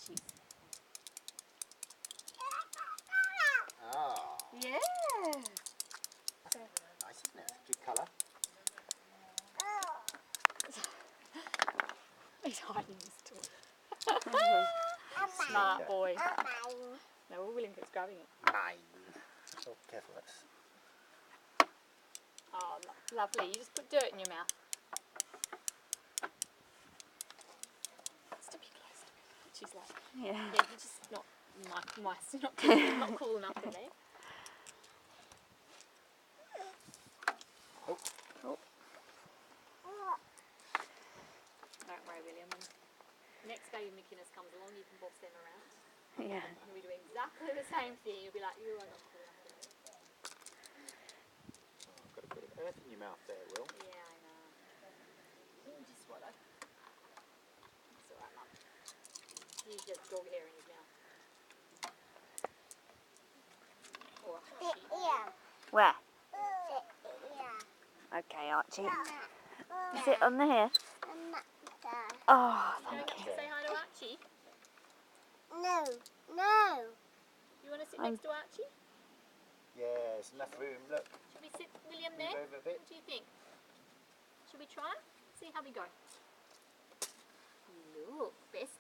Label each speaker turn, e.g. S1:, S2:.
S1: Jeez.
S2: Ah.
S1: Yeah.
S2: Nice, isn't it? Good colour.
S1: He's hiding his toy. Smart boy. No, William keeps grabbing it.
S2: Mine. Oh, careful, that's...
S1: Oh, lovely. You just put dirt in your mouth. Stop your close to me. She's like, yeah, you're just not nice. You're not cool enough today.
S2: Oh.
S1: Oh. Don't worry, William. When next baby McInnes comes along, you can boss them around.
S3: Yeah.
S1: You'll be doing exactly the same thing. You'll be like, you are not cool enough today.
S2: Oh, got a bit of earth in your mouth there, Will.
S1: Yeah, I know. Just swallow. It's alright, Mum. He's just dog hair in his mouth. Or
S3: Where? Okay, Archie. Sit on the here. Oh, thank you.
S1: Say hi to Archie.
S4: No.
S1: You want to sit next to Archie?
S2: Yeah, there's enough room, look.
S1: Should we sit William
S2: Move
S1: there?
S2: over a bit.
S1: What do you think? Should we try? See how we go. Look, best